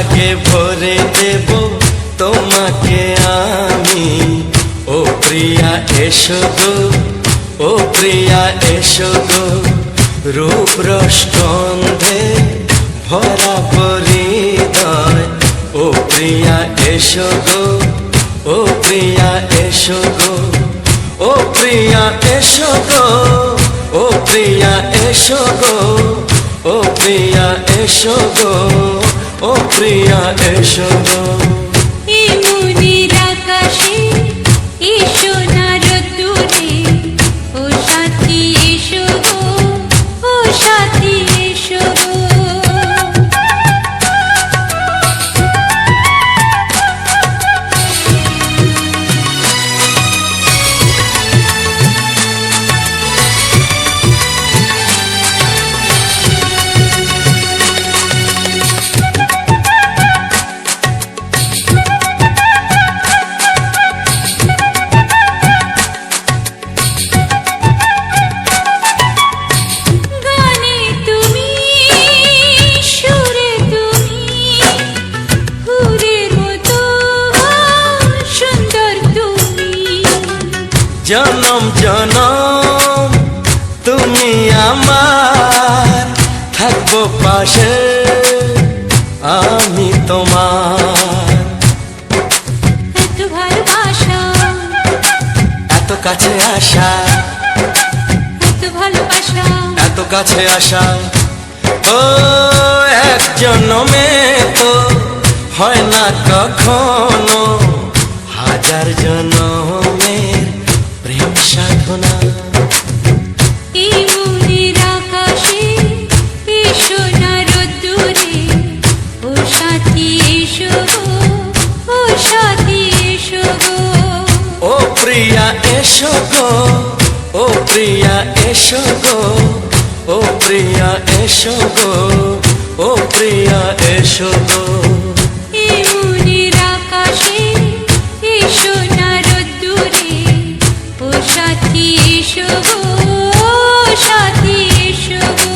সোহাগে ভরে দেব তোমাকে আমি। ও প্রিয়া এসো গো, ও প্রিয়া এসো গো, রূপ রস গন্ধে ভরা হৃদয়। ও প্রিয়া এসো গো, ও প্রিয়া এসো গো, ও প্রিয়া এসো গো, ও প্রিয়া এসো গো, ও প্রিয়া এসো গো, ও প্রিয়া এসো গো। এই মনের আকাশে এসো না রোদ্দুরে, ও সাথী এসো গো, ও সাথী এসো গো। জনম জনম তুমি আমার, থাকবো পাশে আমি তোমার। এত ভালোবাসা, এত কাছে আসা, এত ভালোবাসা, এত কাছে আসা, ও এক জন্মে তো হয় না কখনো, হাজার জন্মের প্রেম সাধনা। এই মনের আকাশে এসো না রোদ্দুরে, ও সাথী এসো গো, ও সাথী এসো গো। ও প্রিয়া এসো গো, ও প্রিয়া এসো গো, ও প্রিয়া এসো গো, ও প্রিয়া এসো গো। এই মনের আকাশে এসো না রোদ্দুরে, ও সাথী এসো গো, ও সাথী এসো গো।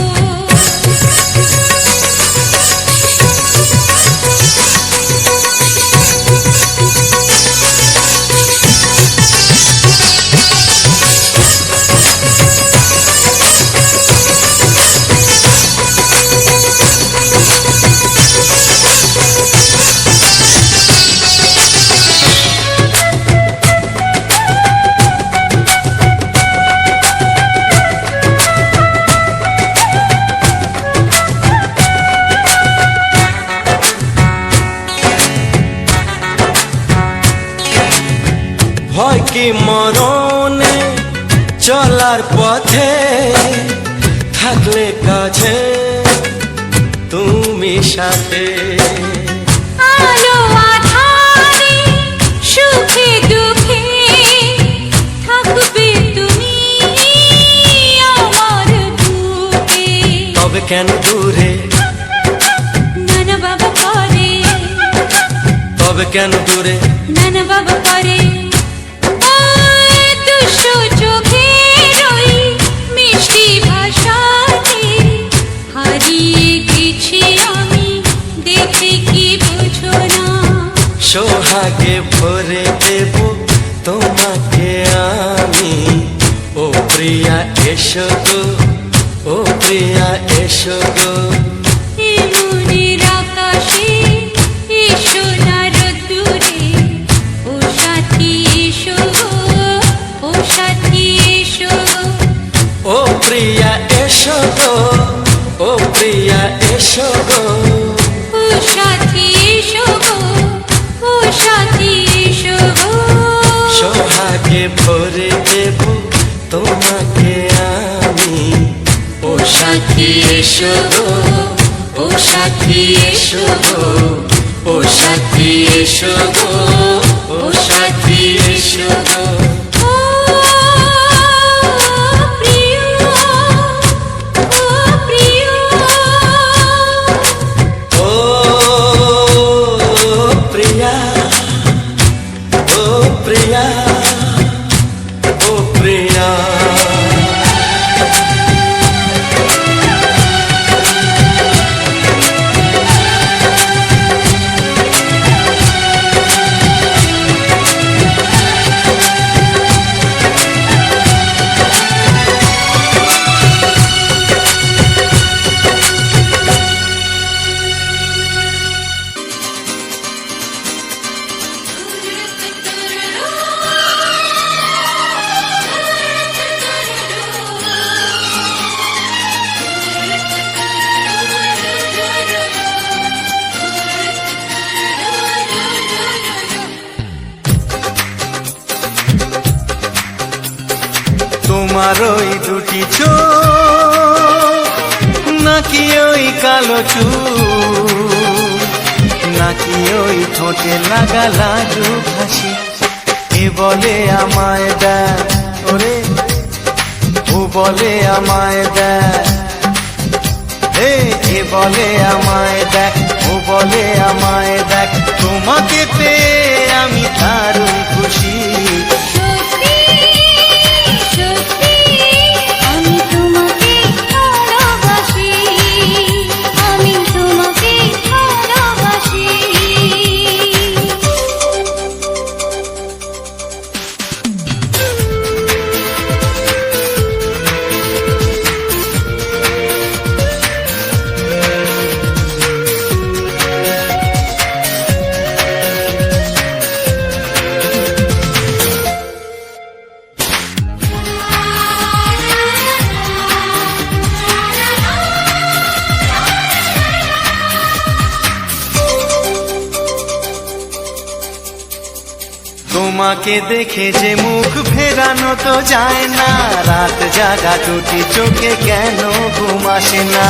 ভয় কি মরণে চলার পথে, থাকলে কাছে তুমি সাথে। আলো আঁধারে সুখে দুঃখে থাকবে তুমি আমার বুকে। তবে কেন দূরে, নানা বাবা করে, তবে কেন দূরে, নানা বাবা করে। দুষ্ট চোখের ওই মিষ্টি ভাষাতে হারিয়ে গেছি আমি, দেখে কি বুঝো না। সোহাগে ভরে দেব তোমাকে আমি। ও প্রিয়া এসো গো, ও প্রিয়া এসো গো। এই মনের আকাশে এসো না রোদ্দুরে, ও সাথী এসো গো, ও সাথী এসো গো। ও প্রিয়া এসো গো, ও প্রিয়া এসো গো, ও সাথী এসো গো, ও সাথী এসো গো। সোহাগে ভরে দেব তোমাকে আমি। ও সাথী এসো গো, ও সাথী এসো গো, ও সাথী এসো গো, ও সাথী এসো গো। ও প্রিয়, ও প্রিয়, ও প্রিয়া, ও প্রিয়া, ও প্রিয়া। তোমার ওই দুটি চোখ নাকি ওই কালো চুল, নাকি ওই ঠোঁটে লাগা লাজুক হাসি, এ বলে আমায় দেয় ওরে, ও বলে আমায় দেয়, এ বলে আমায় দেখ, ও বলে আমায় দেখ, তোমাকে পেয়ে আমি দারুণ খুশি। সত্যি সত্যি আমি তোমাকে ভালোবাসি, আমি তোমাকে ভালোবাসি। তোমাকে দেখে যে মুখ ফেরানো তো যায় না, রাত জাগা দুটি চোখে কেন ঘুম আসে না।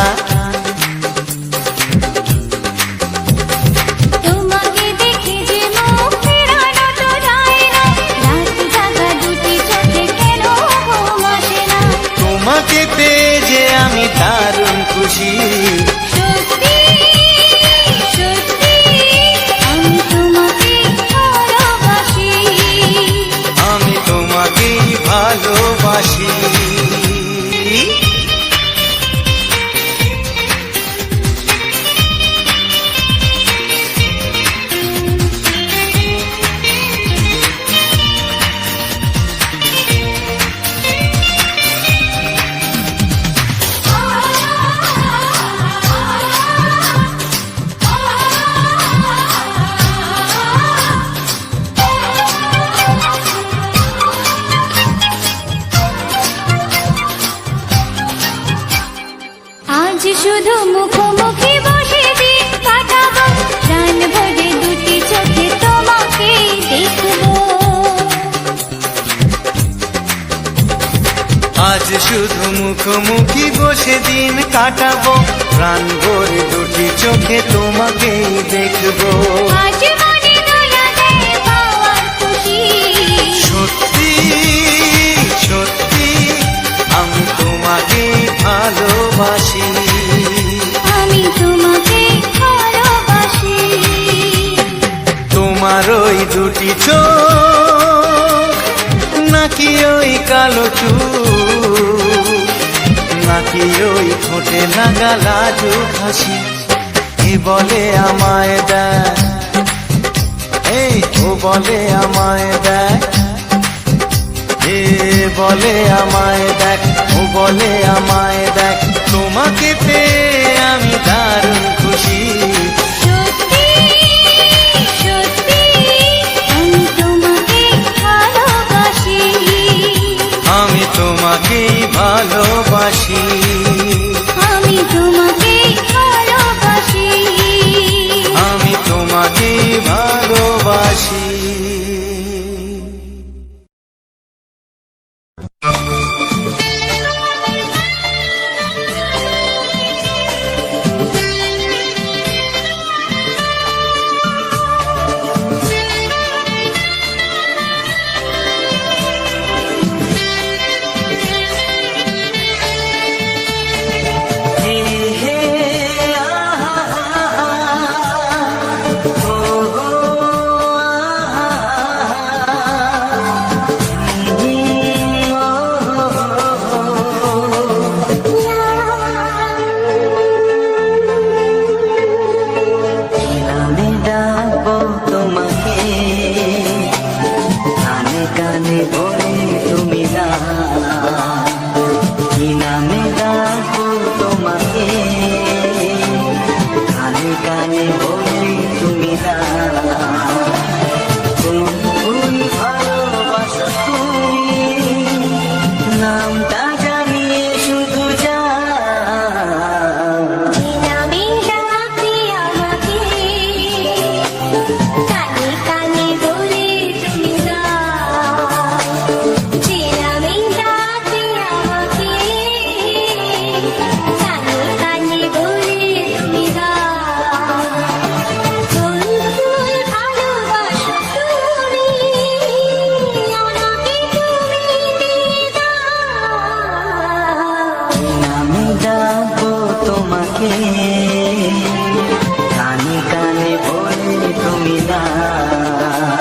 তোমাকে দেখে যে মুখ ফেরানো তো যায় না, রাত জাগা দুটি চোখে কেন ঘুম আসে না। তোমাকে পেয়ে যে আমি দারুণ খুশি। সত্যি সত্যি আমি তোমাকে ভালোবাসি, আমি তোমাকেই ভালোবাসি। আজ শুধু মুখোমুখি বসে দিন কাটাবো, প্রাণ ভরে দুটি চোখে তোমাকে দেখবো। আজ শুধু মুখোমুখি বসে দিন কাটাবো, প্রাণ ভরে দুটি চোখে তোমাকেই দেখবো। আজ মনে দোলা দেয় পাওয়ার খুশি। সত্যি সত্যি আমি তোমাকে ভালোবাসি। আমি তোমাকে ভালোবাসি। তোমার ওই দুটি চোখ নাকি ওই কালো চুল, নাকি ওই ঠোঁটে লাগা লাজুক হাসি, এ বলে আমায় দেয়, ও বলে আমায় দেয়, এ বলে আমায় দেখ, ও বলে আমায় দেখ, তোমাকে পেয়ে আমি দারুণ খুশি। সত্যি সত্যি আমি তোমাকে ভালোবাসি, আমি তোমাকেই ভালোবাসি। আমি তোমাকে ভালোবাসি, আমি তোমাকেই ভালোবাসি। আমি ডাকবো তোমাকে, কানে কানে বলে তুমি না, কি নামে ডাকবো তোমাকে, কানে কানে বলে তুমি না। কোন ভালোবাসো তুমি, নামটা জানিয়ে শুধু যা। নামে ডাকতে আমাকে, কানে কানে বলে তুমি না। যে নামে ডাকতে তোমাকে কানে কানে বলে তুমি দাও।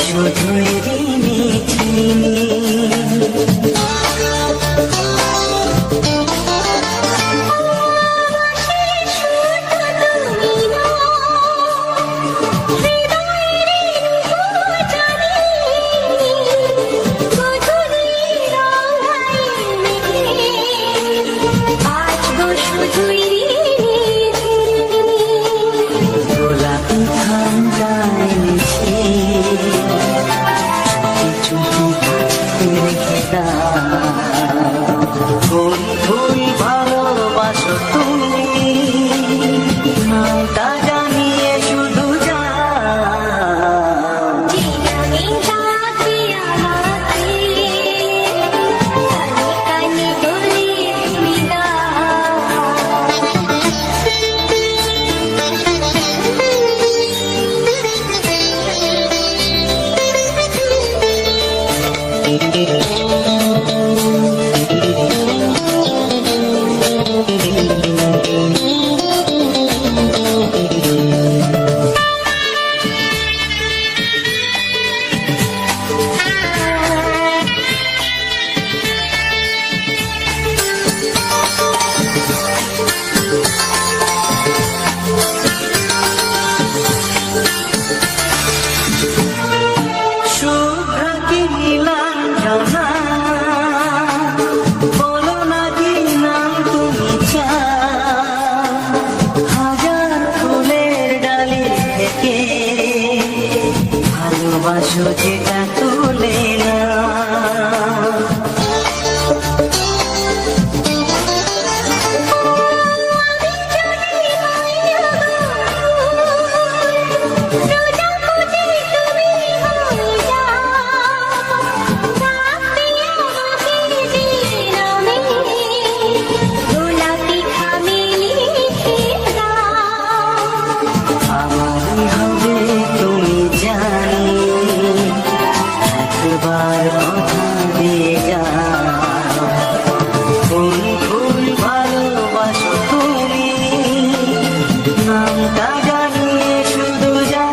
শুধুই রিমিঝিমি গোলাপি ঠান্ডায় মিশে ফুল ফুল ভালোবাসো তুমি নামটা জানিয়ে শুধু যা ভালোবাসো যেটা তুলে না আমারই হবে তুমি জানি একবার কথা দিয়ে যা ফুল ফুল ভালোবাসো তুমি নামটা জানিয়ে শুধু যা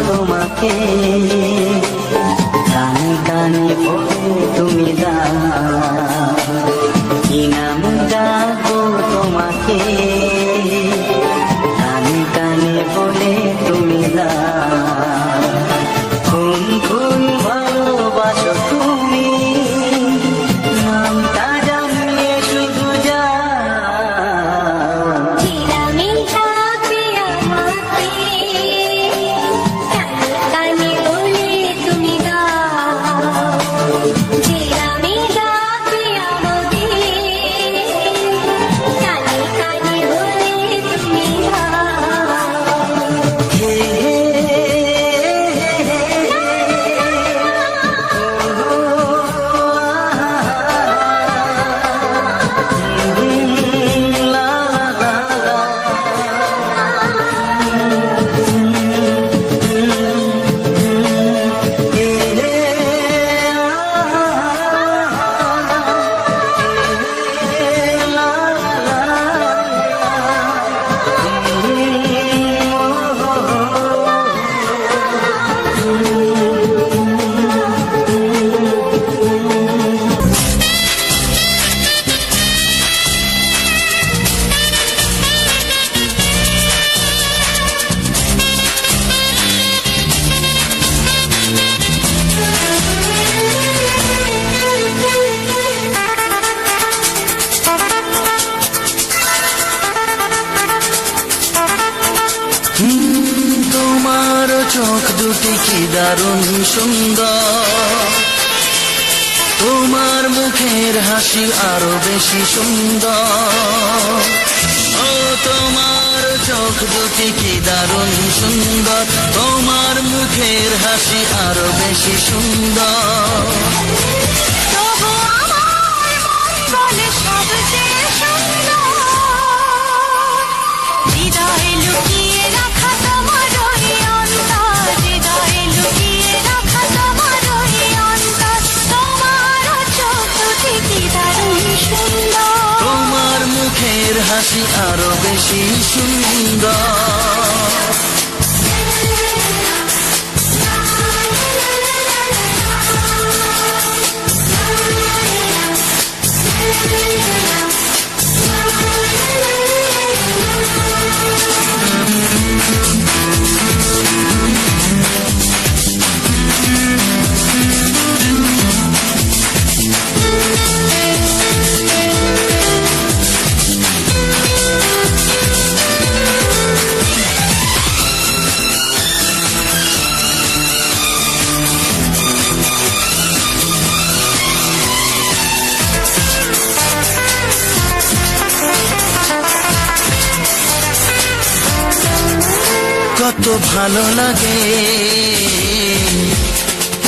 তোমাকে কানে কানে বলে তুমি দাও কি নাম ডাকবো তোমাকে কানে কানে বলে তুমি দাও ফুল ফুল ভালোবাসো তুমি নামটা জানিয়ে শুধু যা কানে দুটি কি দারুণ সুন্দর, তোমার মুখের হাসি আরো বেশি সুন্দর। ও তোমার চোখ দুটি কি দারুণ সুন্দর, তোমার মুখের হাসি আরো বেশি সুন্দর। তবু আমার মন বলে সবচেয়ে সুন্দর, হৃদয়ে লুকিয়ে রাখা তোমার ওই অন্তর, হৃদয়ে লুকিয়ে রাখা তোমার ওই অন্তর। তোমার চোখ দুটি কি দারুণ সুন্দর, তোমার মুখের হাসি আরো বেশি সুন্দর। কত ভালো লাগে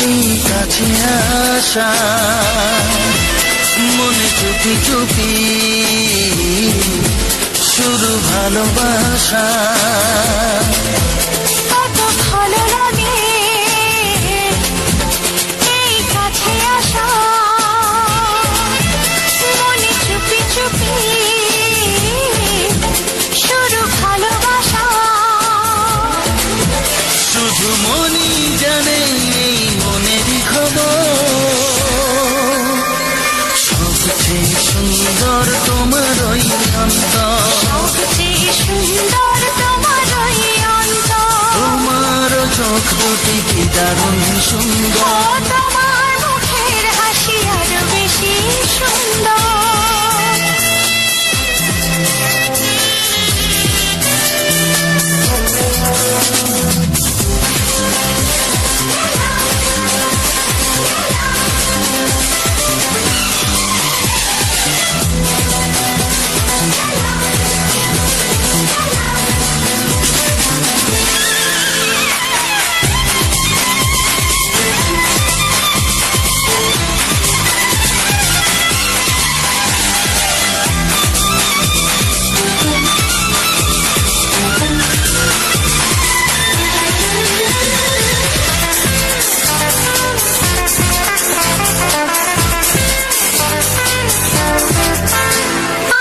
এই কাছে আসা, মনে চুপি চুপি শুরু ভালোবাসা। কত ভালো লাগে এই কাছে আসা, মনে চুপি চুপি শুরু ভালোবাসা। শুধু মনই জানে এই মনেরই খবর, সবচেয়ে সুন্দর তোমার ওই অন্তর, সবচেয়ে সুন্দর তোমার ওই অন্তর। তোমার চোখ দুটি কি দারুণ সুন্দর, তোমার মুখের হাসি আরো বেশি সুন্দর।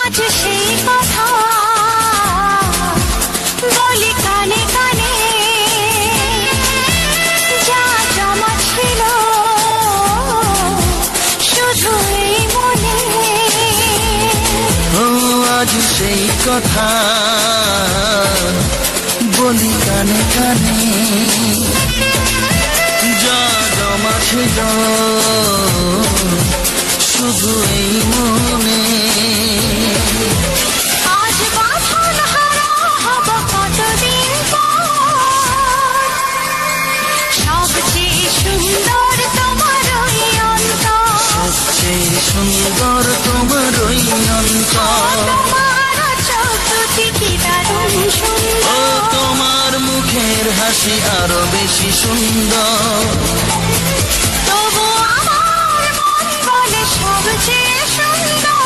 আজ সেই কথা বলি কানে কানে, যা জমা ছিল শুধু এই মনে। ও আজ সেই কথা বলি কানে কানে, যা জমা ছিল শুধু এই মনে। আজ বাঁধন হারা হব কতদিন পর, সবচেয়ে সুন্দর তোমার ওই অন্তর, সবচেয়ে সুন্দর তোমার ওই অন্তর। তোমার চোখ দুটি কি দারুণ ও সুন্দর। তোমার মুখের হাসি আরো বেশি সুন্দর, তবু আমার মন বলে সবচেয়ে সুন্দর,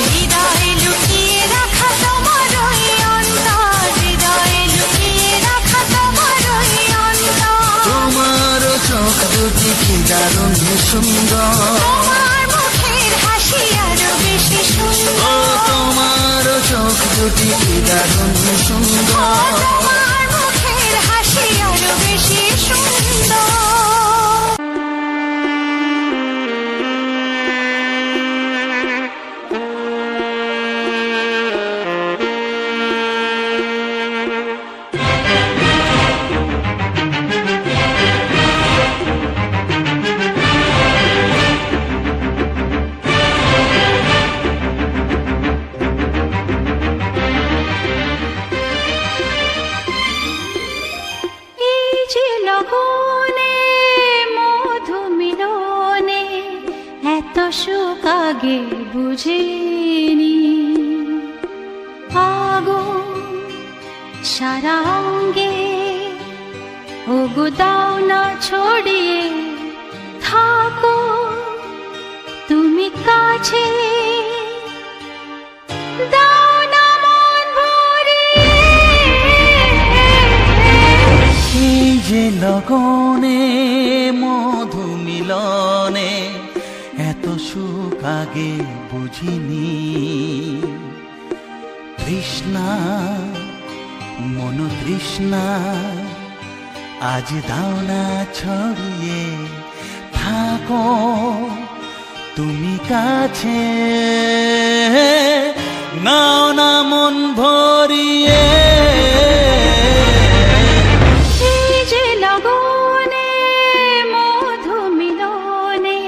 হৃদয়ে লুকিয়ে রাখা তোমার ওই অন্তর, হৃদয়ে লুকিয়ে রাখা তোমার ওই অন্তর। তোমার চোখ দুটি কি দারুণ সুন্দর, তোমার মুখের হাসি আরো বেশি ও সুন্দর। তোমার চোখ দুটি কি দারুণ সুন্দর। তোমার মুখের হাসি আরো বেশি সুন্দর। বুঝিনি। আগুন সারা অঙ্গে ওগো দাও না ছড়িয়ে, থাকো তুমি কাছে, দাও না মন ভরিয়ে। এই যে লগনে মধু মিলনে এত সুখ আগে বুঝিনি। তৃষ্ণা মন তৃষ্ণা আজ দাও না ছড়িয়ে, থাকো তুমি কাছে, নাও না মন ভরিয়ে। এই যে লগনে মধু মিলনে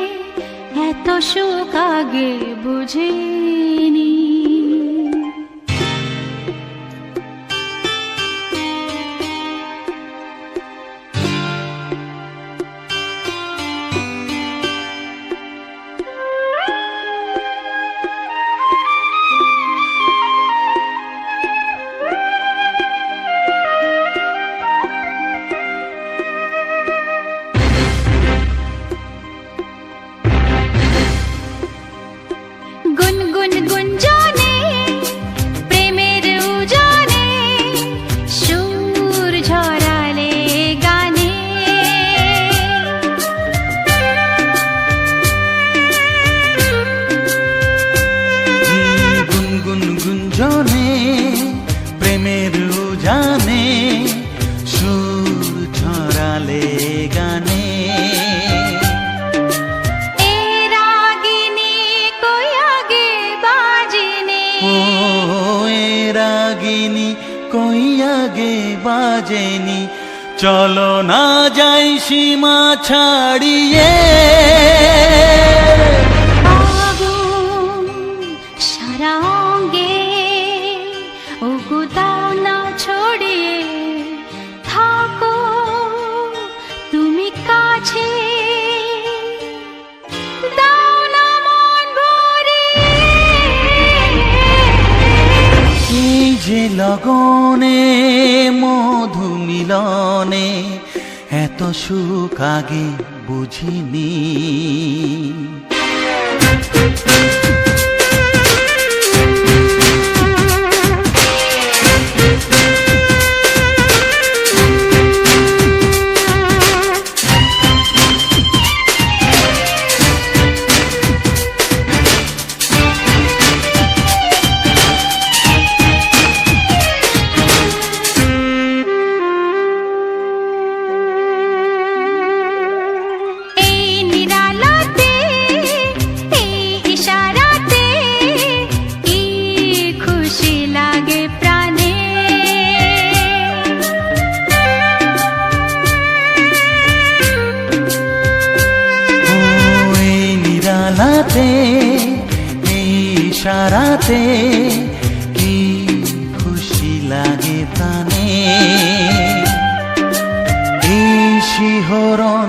এত সুখ আগে বুঝিনি। গুনগুন গুঞ্জনে প্রেমের উজানে সুর ঝরালে গানে। গুনগুন গুঞ্জনে প্রেমের উজানে সুর ছড়ালে গানে। এ রাগিনী কই আগে বাজেনি, ও এ রাগিনী কই আগে বাজেনি, চলো না যাই সীমা ছাড়িয়ে। আগুন সারা অঙ্গে ওগো দাও না ছড়িয়ে, থাকো তুমি কাছে, দাও না মন ভরিয়ে। এই যে লগনে মধু মিলনে এত সুখ আগে বুঝিনি। এই নিরালাতে এই ইশারাতে কি খুশি লাগে প্রাণে। ও এই নিরালাতে এই ইশারাতে কি খুশি লাগে প্রাণে। এই শিহরণ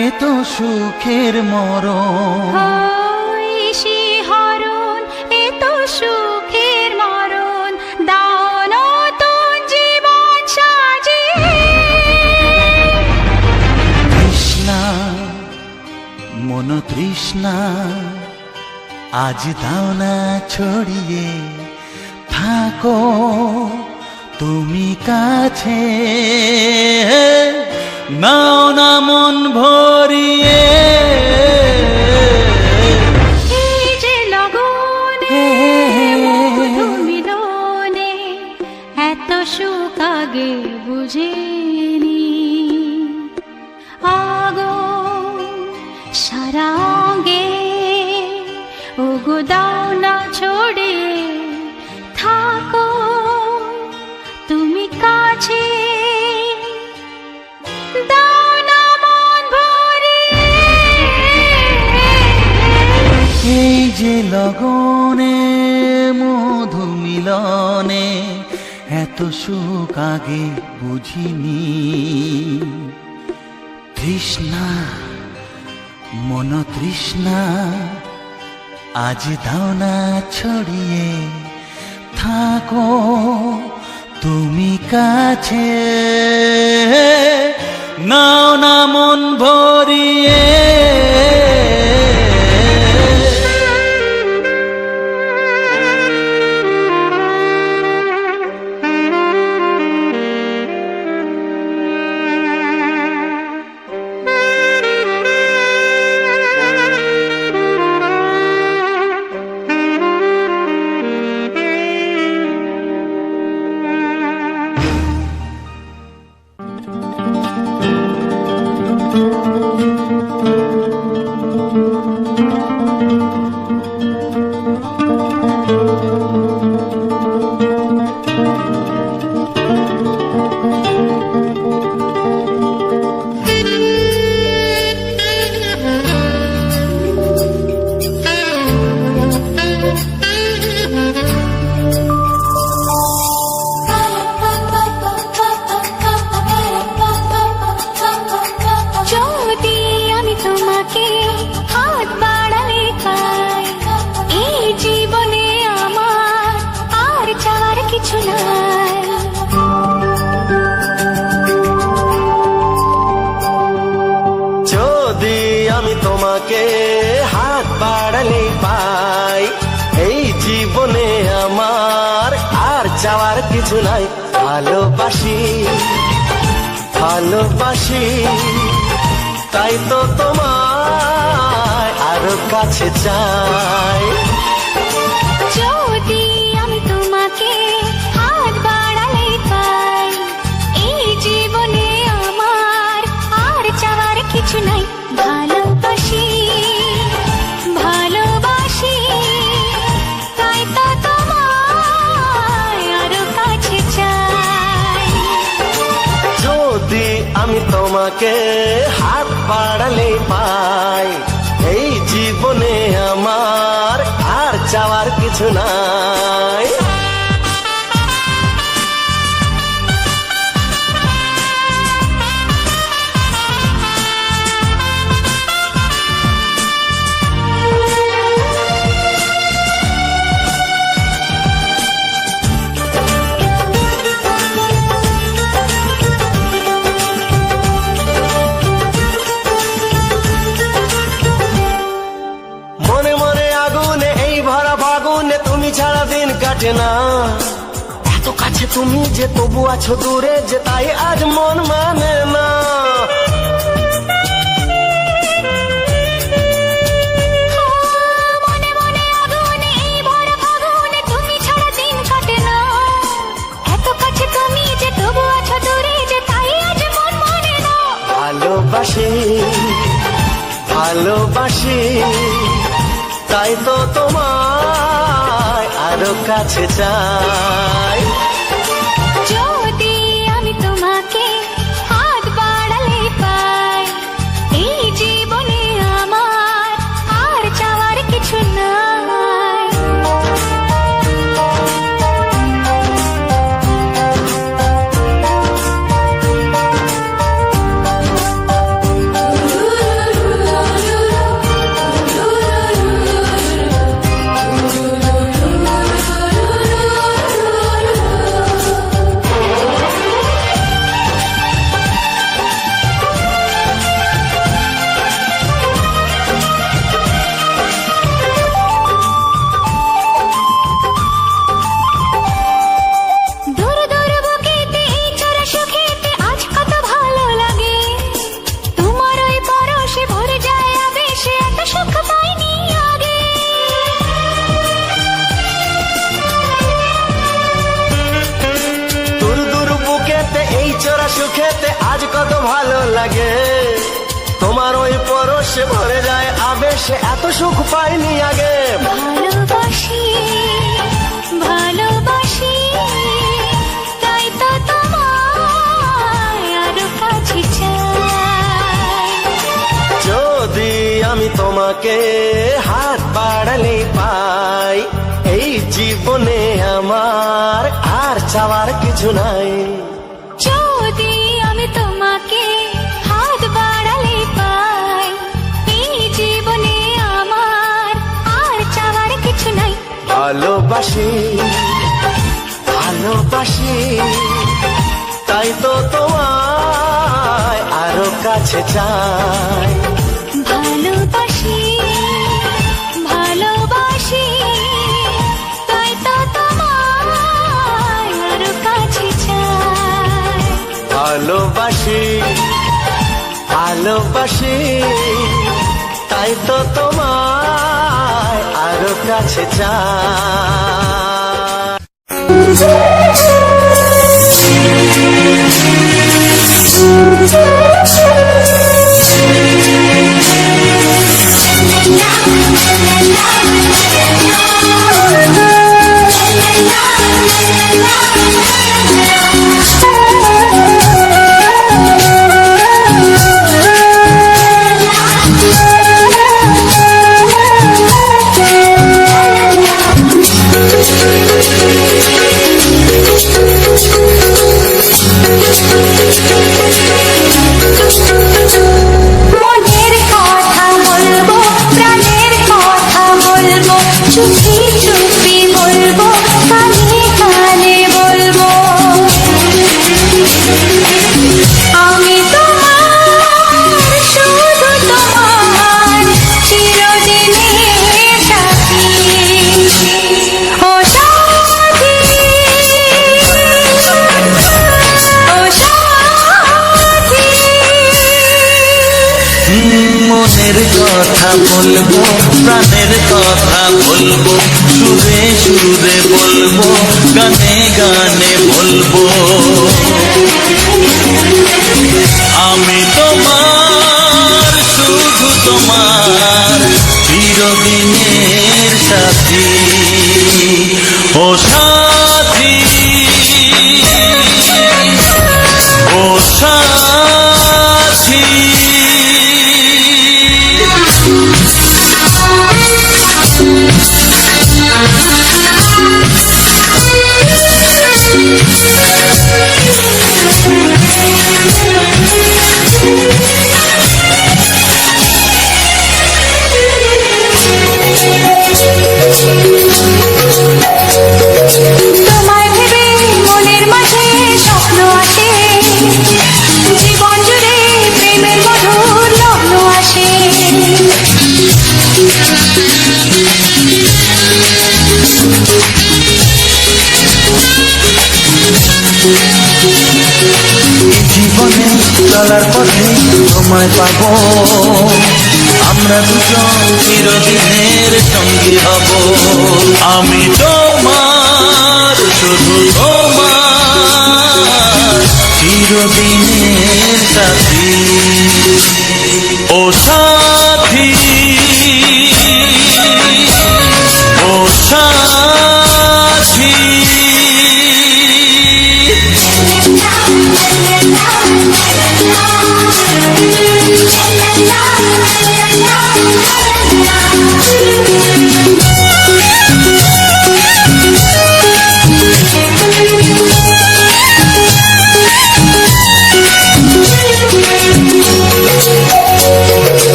এ তো সুখের মরণ, ওই শিহরণ এ তো সুখের মরণ, দাও নতুন জীবন সাজিয়ে। তৃষ্ণা মন তৃষ্ণা আজ দাও না ছড়িয়ে, থাকো তুমি কাছে, নাও না মন ভরিয়ে। এই যে লগনে মধু মিলনে এত সুখ আগে বুঝিনি। আগুন সারা অঙ্গে ওগো দাও না ছড়িয়ে, থাকো তুমি কাছে, দাও না মন ভরিয়ে। এই যে লগনে মধু মিলনে এত সুখ আগে বুঝিনি। তৃষ্ণা মন তৃষ্ণা আজ দাও না ছড়িয়ে থাকো তুমি কাছে, নাও না মন ভরিয়ে। যদি আমি তোমাকে হাত বাড়ালে পাই, এই জীবনে আমার আর চাওয়ার কিছু নাই। যদি আমি তোমাকে হাত বাড়ালে পাই, এই জীবনে আমার আর চাওয়ার কিছু নাই। ভালোবাসি ভালোবাসি তাই তো তোমায় আরো কাছে চাই। যদি আমি তোমাকে হাত বাড়ালে পাই, এই জীবনে আমার আর চাওয়ার কিছু নাই। ভালোবাসি ভালোবাসি তাই তো তোমায় আরো কাছে চাই। যদি আমি তোমাকে হাত বাড়ালে পাই, এই জীবনে আমার আর চাওয়ার কিছু নাই। মনে মনে আগুনে এই ভরা ফাগুনে তুমি ছাড়া দিন কাটে না। এত কাছে তুমি যে তবু আছো দূরে, যে তাই আজ মন মানে না। মনে মনে আগুনে এই ভরা ফাগুনে তুমি ছাড়া দিন কাটে না। এত কাছে তুমি যে তবু আছো দূরে, যে তাই আজ মন মানে না। ভালোবাসি ভালোবাসি তাই তো তোমায় আরো কাছে চাই। যদি আমি তোমাকে হাত বাড়ালে পাই, এই জীবনে আমার আর চাওয়ার কিছু নাই। দূর দূর বুকেতে এই চড়া সুখেতে আজ কত ভালো লাগে। তোমার ওই পরশে ভরে যায় আবেশে, এত সুখ পাইনি আগে। দূর দূর বুকেতে এই চোরা সুখেতে আজ কত ভালো লাগে। তোমার ওই পরশে ভরে যায় আবেশে, এত সুখ পাইনি আগে। ভালোবাসি ভালোবাসি তাই তো তোমায় আরো কাছে চাই। যদি আমি তোমাকে হাত বাড়ালে পাই, এই জীবনে আমার আর চাওয়ার কিছু নাই। যদি আমি তোমাকে হাত বাড়ালে পাই, এই জীবনে আমার আর চাওয়ার ভালোবাসি ভালোবাসি, তাই তো তোমায় আরো কাছে চাই। ভালোবাসি ভালোবাসি, তাই তো তোমায় আরো কাছে চাই। ভালোবাসি ভালোবাসি, তাই তো তোমায় আরো কাছে চাই। মনের কথা বলবো, প্রাণের কথা বলবো, চুপি চুপি বলবো, কানে কানে বলবো। আমি তোমার, শুধু তোমার, চিরদিনের সাথী। ও সাথী, ও সাথী। মনের কথা বলবো, প্রাণের কথা বলবো, সুরে সুরে বলবো, গানে গানে বলবো। আমি তোমার, শুধু তোমার, চিরদিনের সাথী। ও সাথী, ও সাথী। তোমায় ভেবে মনের মাঝে স্বপ্ন আসে, জীবন জুড়ে প্রেমের মধুর লগ্ন আসে। জীবনে চলার পথে তোমায় পাবো, আমরা দুজন চিরদিনের সঙ্গী হব। আমি তোমার, শুধু তোমার, চিরদিনের সাথী। ও সাথী, ও সাথী।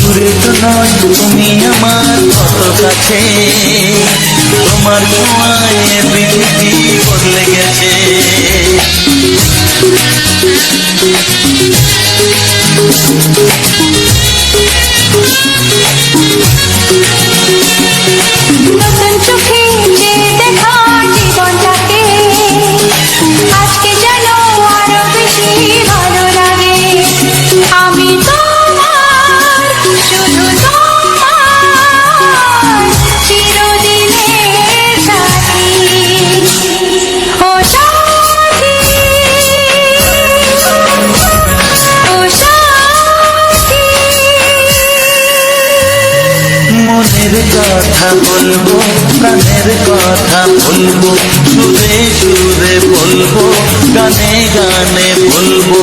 দূরে তো নয় তুমি আমার কত কাছে, তোমার ছোঁয়ায় পৃথিবী বদলে গেছে। নতুন চোখে যে দেখা জীবনটাকে, আজকে যেন আরো বেশি ভালো লাগে। আমি তোমার, শুধু তোমার, চিরদিনের সাথী। ও সাথী, ও সাথী। মনের কথা বলবো, প্রাণের কথা বলবো, সুরে সুরে বলবো, গানে গানে বলবো।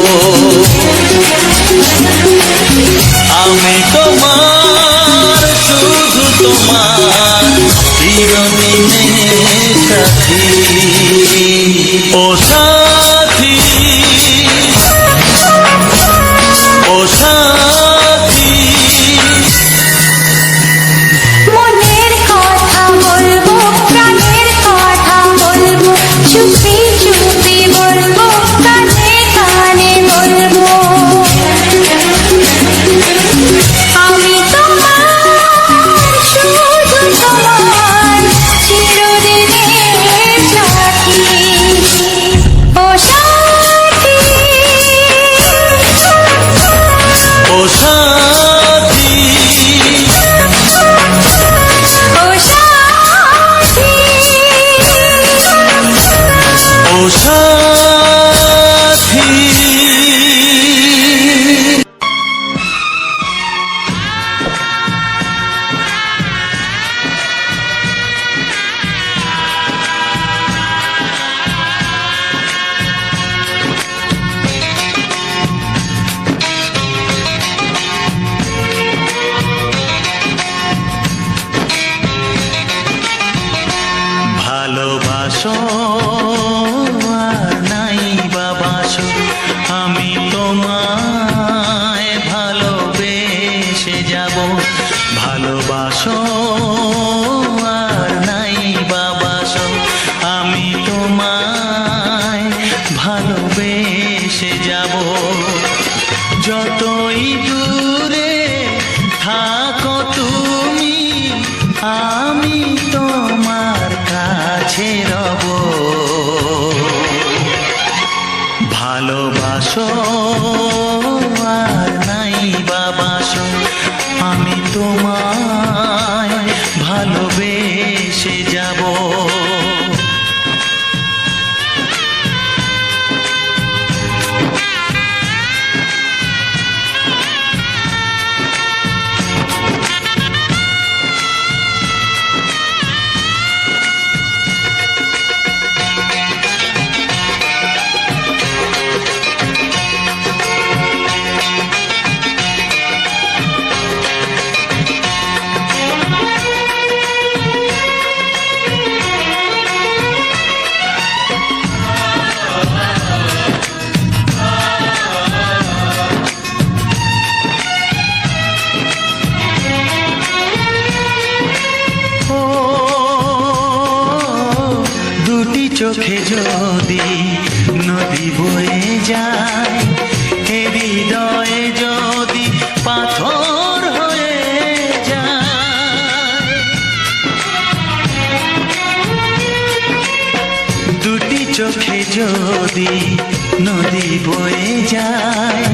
আমি তোমার, শুধু তোমার, চিরদিনের সাথী। ও সাথী, ও সাথী। মনের আমি তোমার কাছে রব। ভালোবাসো আর নাই বাবাসো, আমি তোমায় ভালোবেসে যাব। চোখে যদি নদী বয়ে যায়, এ হৃদয়ে যদি পাথর হয়ে যায়, দুটি চোখে যদি নদী বয়ে যায়,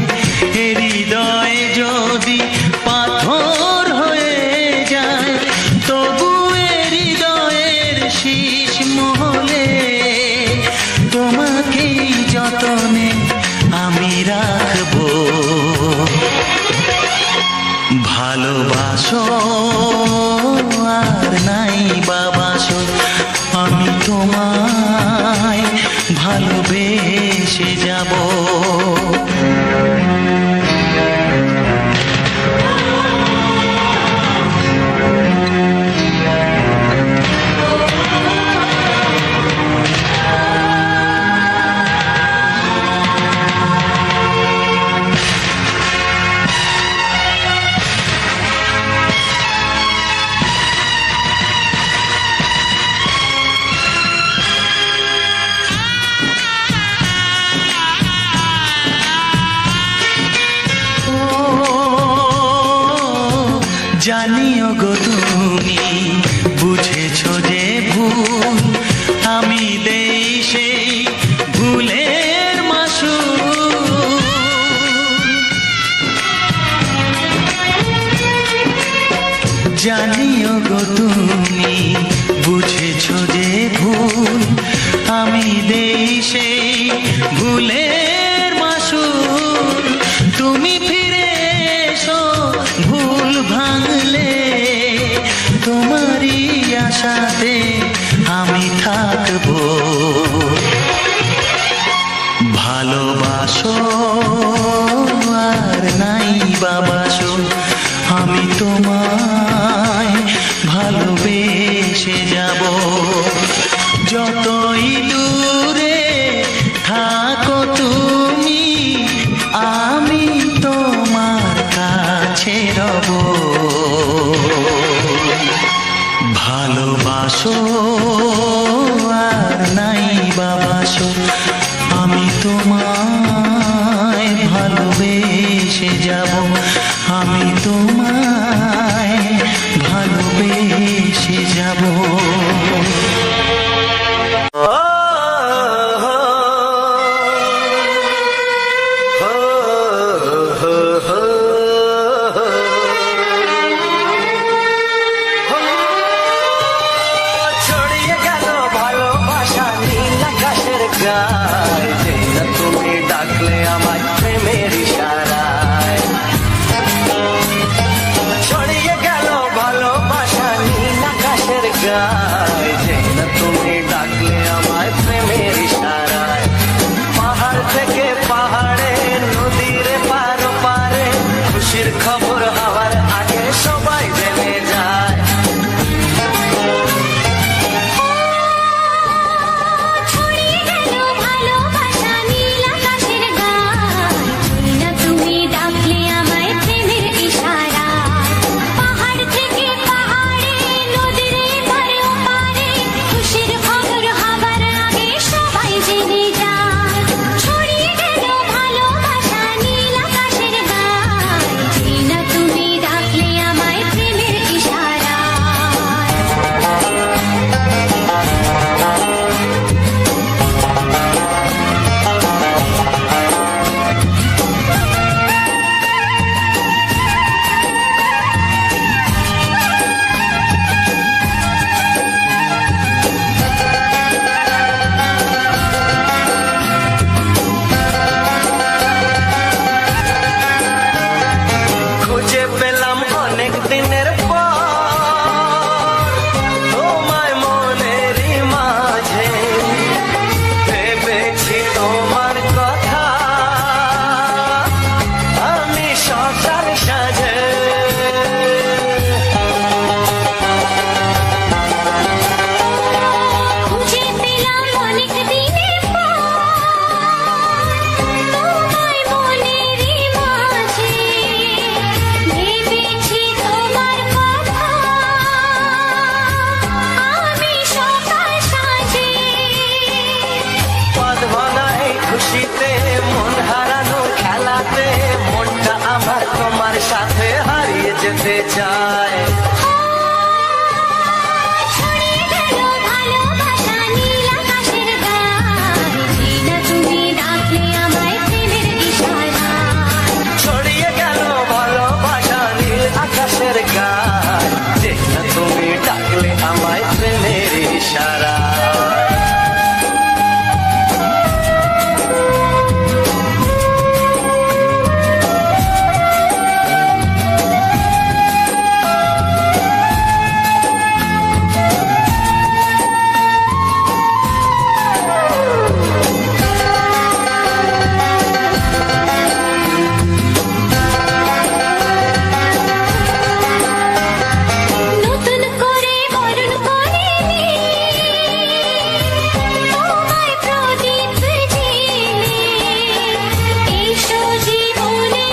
এ হৃদয়ে যদি পাথর হয়ে যায়, তবু এ হৃদয়ের শীষ মহলে তোমাকেই যতনে আমি রাখবো। ভালোবাসো আর নাই বাবাসো, আমি তোমায় ভালোবেসে যাব। জানিও গো তুমি বুঝেছো যে ভুল, আমি দেই সেই ভুলের মাসুল। জানিও গো তুমি বুঝেছো যে ভুল, আমি দেই সেই ভুলের মাসুল। তুমি ফিরে এসো ভুল ভাঙলে, তোমারই আশাতে আমি থাকবো। ভালোবাসো আর নাই বাবাসো, আমি তোমায় ভালোবেসে যাব। যতই দূরে থাকো তুমি, আমি তোমার কাছে রব। ভালোবাসো আর নাই বাবাসো, আমি তোমায় ভালোবেসে যাব। আমি তোমায় ভালোবেসে যাব। ছড়িয়ে গেল ভালোবাসা নীল আকাশের গায়ে, তুমি ডাকলে আমার প্রেমের ইশারায়। ছড়িয়ে গেল ভালোবাসা নীল আকাশের গায়ে, তুমি ডাকলে আমার প্রেমের ইশারায়। পাহাড় থেকে পাহাড়ে, নদীর পার পারে, খুশির খবর হওয়ার আগে সবাই জেনে যায়। ছড়িয়ে গেল ভালোবাসা নীল আকাশের গায়ে, শুনি না তুমি ডাকলে আমায় প্রেমের ইশারায়। পাহাড় থেকে পাহাড়ে, নদীর পারে ওপারে, চায়। ছড়িয়ে গেল ভালোবাসা নীল আকাশের গায়ে, জিনা তুমি ডাকলে আমায় প্রেমের ইশারায়। ছড়িয়ে গেল ভালোবাসা নীল আকাশের গায়, যে না তুমি ডাকলে আমায় প্রেমের ইশারা। নতুন করে বরণ করে নে, তোমায় প্রদীপ জেলে, এসো জীবনে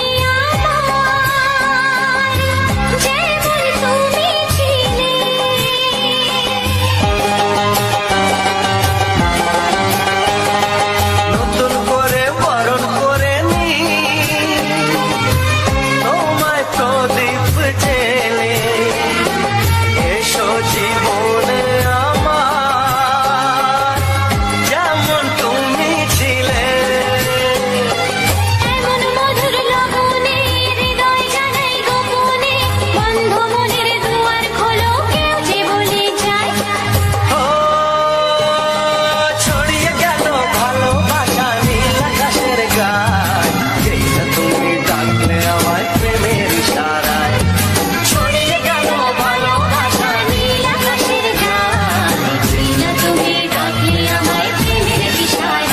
আমার, যেমন তুমি ছিলে। নতুন করে বরণ করে নি তোমায় প্রদীপ জেলে, এসো জীবনে আমার, যেমন তুমি ছিলে। এমন মধুর লগনে হৃদয় জানাই গোপনে, বন্ধ মনের দুয়ার খোলো, কেউ যে বলে যায়। ও ছড়িয়ে গেল ভালোবাসা নীল আকাশের গায়, যেই না তুমি ডাকলে আমায় প্রেমের ইশারায়। ছড়িয়ে গেল ভালোবাসা নীল আকাশের গায়ে, জিনা তুমি ডাকলে আমায় প্রেমের ইশারায়।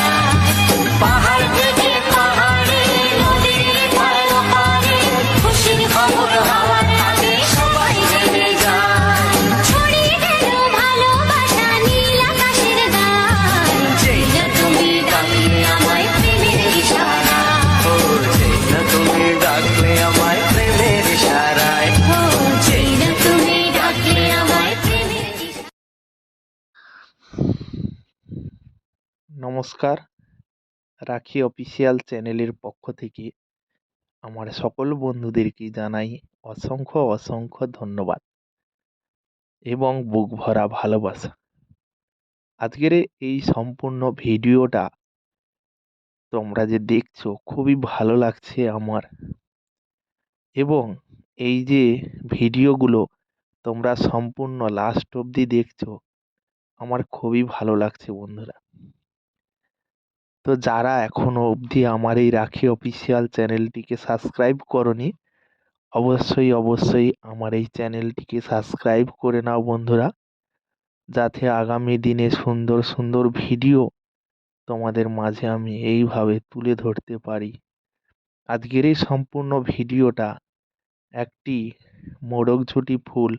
পাহাড় থেকে পাহাড়ে, নদীর পার ওপারে, খুশির খবর হওয়ার আগে সবাই জেনে যায়। ছড়িয়ে গেল ভালোবাসা নীল আকাশের গায়ে, জিনা তুমি ডাকলে আমায় প্রেমের ইশারায়। ও যেই না তুমি ডাকলে আমায় প্রেমের ইশারায়। ও জিনা তুমি ডাকলে আমায় প্রেমের ইশারায়। নমস্কার, রাখি অফিসিয়াল চ্যানেলের পক্ষ থেকে আমার সকল বন্ধুদেরকে জানাই অসংখ্য অসংখ্য ধন্যবাদ এবং বুক ভরা ভালোবাসা। আজকের এই সম্পূর্ণ ভিডিওটা তোমরা যে দেখছো খুবই ভালো লাগছে আমার, এবং এই যে ভিডিওগুলো তোমরা সম্পূর্ণ লাস্ট অবধি দেখছো আমার খুবই ভালো লাগছে বন্ধুরা। তো যারা এখনো অবধি আমার এই রাখি অফিসিয়াল চ্যানেলটিকে সাবস্ক্রাইব করনি, অবশ্যই অবশ্যই আমার এই চ্যানেলটিকে সাবস্ক্রাইব করে নাও বন্ধুরা, যাতে আগামী দিনে সুন্দর সুন্দর ভিডিও তোমাদের মাঝে আমি এইভাবে তুলে ধরতে পারি। আজকের এই সম্পূর্ণ ভিডিওটা একটি মোড়কঝুঁটি ফুল,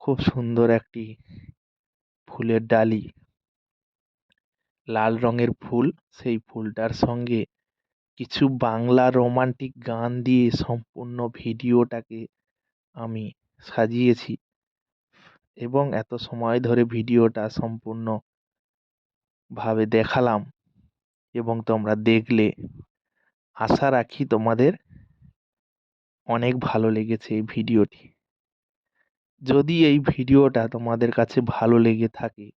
খুব সুন্দর একটি ফুলের ডালি, লাল রঙের ফুল, সেই ফুলটার সঙ্গে কিছু বাংলা রোমান্টিক গান দিয়ে সম্পূর্ণ ভিডিওটাকে আমি সাজিয়েছি, এবং এত সময় ধরে ভিডিওটা সম্পূর্ণভাবে দেখালাম এবং তোমরা দেখলে। আশা রাখি তোমাদের অনেক ভালো লেগেছে এই ভিডিওটি। যদি এই ভিডিওটা তোমাদের কাছে ভালো লেগে থাকে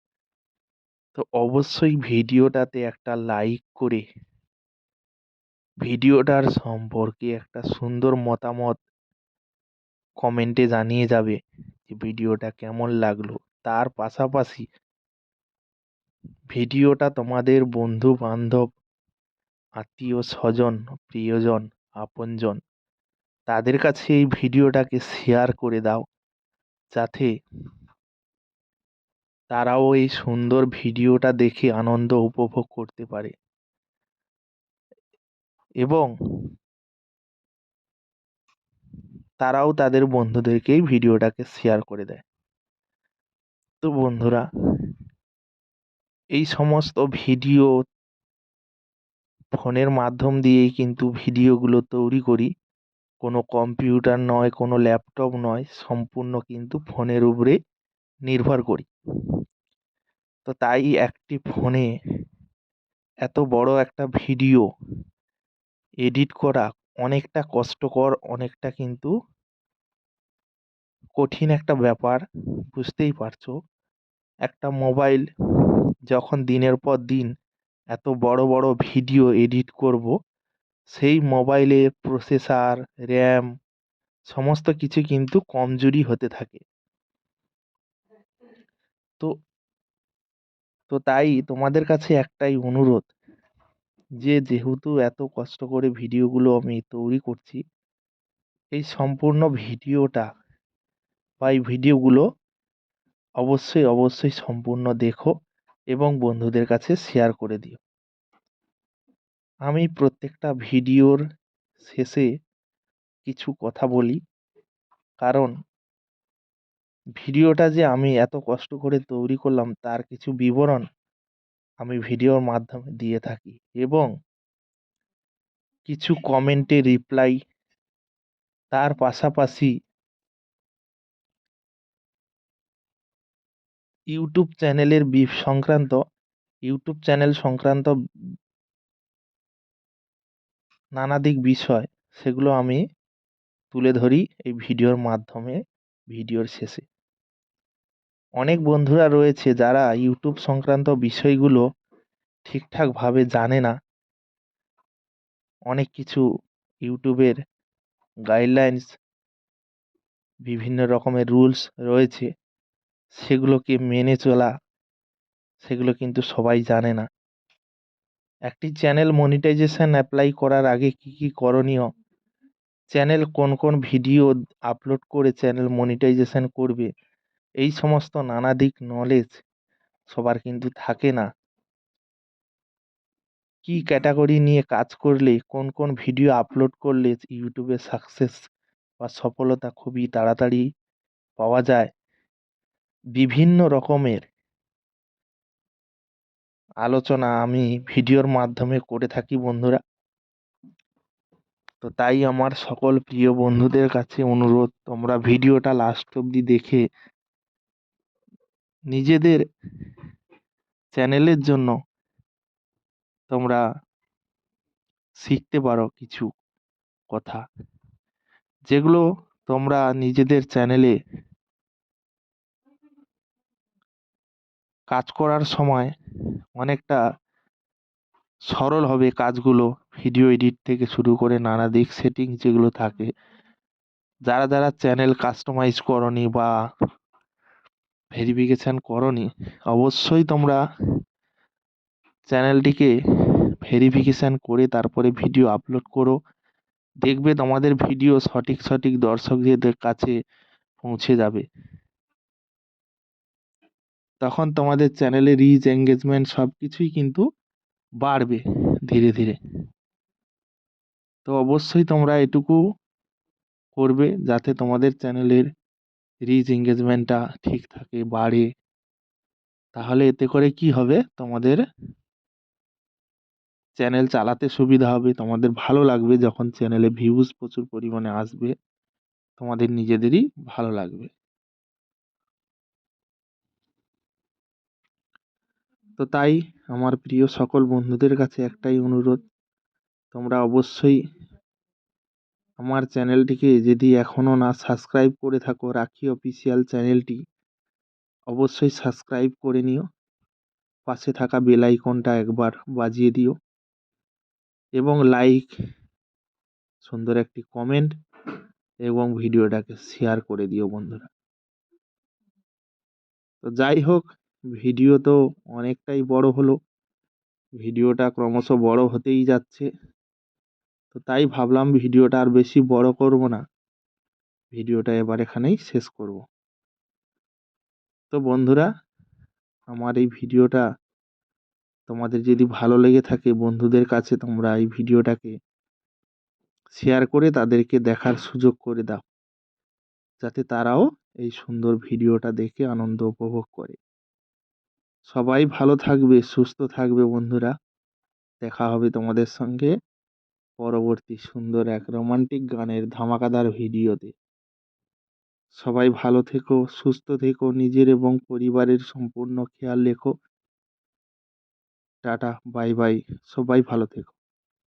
তো অবশ্যই ভিডিওটাতে একটা লাইক করে ভিডিওটার সম্পর্কে একটা সুন্দর মতামত কমেন্টে জানিয়ে যাবে যে ভিডিওটা কেমন লাগলো। তার পাশাপাশি ভিডিওটা তোমাদের বন্ধু বান্ধব, আত্মীয় স্বজন, প্রিয়জন, আপনজন তাদের কাছে এই ভিডিওটাকে শেয়ার করে দাও, যাতে তারাও এই সুন্দর ভিডিওটা দেখে আনন্দ উপভোগ করতে পারে এবং তারাও তাদের বন্ধুদেরকে এই ভিডিওটাকে শেয়ার করে দেয়। তো বন্ধুরা, এই সমস্ত ভিডিও ফোনের মাধ্যম দিয়েই কিন্তু ভিডিওগুলো তৈরি করি, কোনো কম্পিউটার নয়, কোনো ল্যাপটপ নয়, সম্পূর্ণ কিন্তু ফোনের উপরে নির্ভর করি। তো তাই একটি ফোনে এত বড় একটা ভিডিও এডিট করা অনেকটা কষ্টকর, অনেকটা কিন্তু কঠিন একটা ব্যাপার, বুঝতেই পারছো। একটা মোবাইল যখন দিনের পর দিন এত বড় বড় ভিডিও এডিট করব, সেই মোবাইলে প্রসেসর, র্যাম সমস্ত কিছু কিন্তু কমজোরি হতে থাকে। তো তো তাই তোমাদের কাছে একটাই অনুরোধ, যেহেতু এত কষ্ট করে ভিডিওগুলো আমি তৈরি করছি, এই সম্পূর্ণ ভিডিওটা বা এই ভিডিওগুলো অবশ্যই সম্পূর্ণ দেখো এবং বন্ধুদের কাছে শেয়ার করে দিও। আমি প্রত্যেকটা ভিডিওর শেষে কিছু কথা বলি, কারণ ভিডিওটা যে আমি এত কষ্ট করে তৈরি করলাম তার কিছু বিবরণ আমি ভিডিওর মাধ্যমে দিয়ে থাকি, এবং কিছু কমেন্টে রিপ্লাই, তার পাশাপাশি ইউটিউব চ্যানেলের ইউটিউব চ্যানেল সংক্রান্ত নানাদিক বিষয়, সেগুলো আমি তুলে ধরি এই ভিডিওর মাধ্যমে। ভিডিওর শেষে অনেক বন্ধুরা রয়েছে যারা ইউটিউব সংক্রান্ত বিষয়গুলো ঠিকঠাকভাবে জানে না। অনেক কিছু ইউটিউবের গাইডলাইন্স, বিভিন্ন রকমের রুলস রয়েছে, সেগুলোকে মেনে চলা, সেগুলো কিন্তু সবাই জানে না। একটি চ্যানেল মনিটাইজেশন অ্যাপ্লাই করার আগে কি কি করণীয়, চ্যানেল কোন কোন ভিডিও আপলোড করে চ্যানেল মনিটাইজেশন করবে, এই সমস্ত নানা দিক নলেজ সবার কিন্তু থাকে না। কি ক্যাটাগরি নিয়ে কাজ করলে, কোন কোন ভিডিও আপলোড করলে ইউটিউবে সাকসেস বা সফলতা খুবই তাড়াতাড়ি পাওয়া যায়, বিভিন্ন রকমের আলোচনা আমি ভিডিওর মাধ্যমে করে থাকি বন্ধুরা। তো তাই আমার সকল প্রিয় বন্ধুদের কাছে অনুরোধ, তোমরা ভিডিওটা লাস্ট অবধি দেখে নিজেদের চ্যানেলের জন্য তোমরা শিখতে পারো কিছু কথা, যেগুলো তোমরা নিজেদের চ্যানেলে কাজ করার সময় অনেকটা সরল হবে কাজগুলো। ভিডিও এডিট থেকে শুরু করে নানা দিক সেটিং যেগুলো থাকে, যারা যারা চ্যানেল কাস্টমাইজ করনি বা ভেরিফিকেশন করনি, অবশ্যই তোমরা চ্যানেলটিকে ভেরিফিকেশন করে তারপরে ভিডিও আপলোড করো। দেখবে তোমাদের ভিডিও সঠিক দর্শকদের কাছে পৌঁছে যাবে। তখন তোমাদের চ্যানেলে রিচ, এঙ্গেজমেন্ট সব কিছুই কিন্তু বাড়বে ধীরে ধীরে। তো অবশ্যই তোমরা এটুকু করবে যাতে তোমাদের চ্যানেলের রিচ, এঙ্গেজমেন্টটা ঠিক থাকে, বাড়ে। তাহলে এতে করে কি হবে, তোমাদের চ্যানেল চালাতে সুবিধা হবে, তোমাদের ভালো লাগবে। যখন চ্যানেলে ভিউজ প্রচুর পরিমাণে আসবে, তোমাদের নিজেদেরই ভালো লাগবে। তো তাই আমার প্রিয় সকল বন্ধুদের কাছে একটাই অনুরোধ, তোমরা অবশ্যই আমার চ্যানেলটিকে যদি এখনও না সাবস্ক্রাইব করে থাকো, রাখি অফিসিয়াল চ্যানেলটি অবশ্যই সাবস্ক্রাইব করে নিও। পাশে থাকা বেল আইকনটা একবার বাজিয়ে দিও, এবং লাইক, সুন্দর একটি কমেন্ট এবং ভিডিওটাকে শেয়ার করে দিও বন্ধুরা। তো যাই হোক, ভিডিও তো অনেকটাই বড় হলো, ভিডিওটা ক্রমশ বড় হতেই যাচ্ছে। তো তাই ভাবলাম ভিডিওটা আর বেশি বড় করব না, ভিডিওটা এবার এখানেই শেষ করব। তো বন্ধুরা, আমার এই ভিডিওটা তোমাদের যদি ভালো লেগে থাকে, বন্ধুদের কাছে তোমরা এই ভিডিওটাকে শেয়ার করে তাদেরকে দেখার সুযোগ করে দাও, যাতে তারাও এই সুন্দর ভিডিওটা দেখে আনন্দ উপভোগ করে। সবাই ভালো থাকবে, সুস্থ থাকবে বন্ধুরা। দেখা হবে তোমাদের সঙ্গে পরবর্তী সুন্দর এক রোমান্টিক গানের ধামাকাদার ভিডিওতে। সবাই ভালো থেকো, সুস্থ থেকো, নিজের এবং পরিবারের সম্পূর্ণ খেয়াল রেখো। টাটা, বাই বাই, সবাই ভালো থেকো।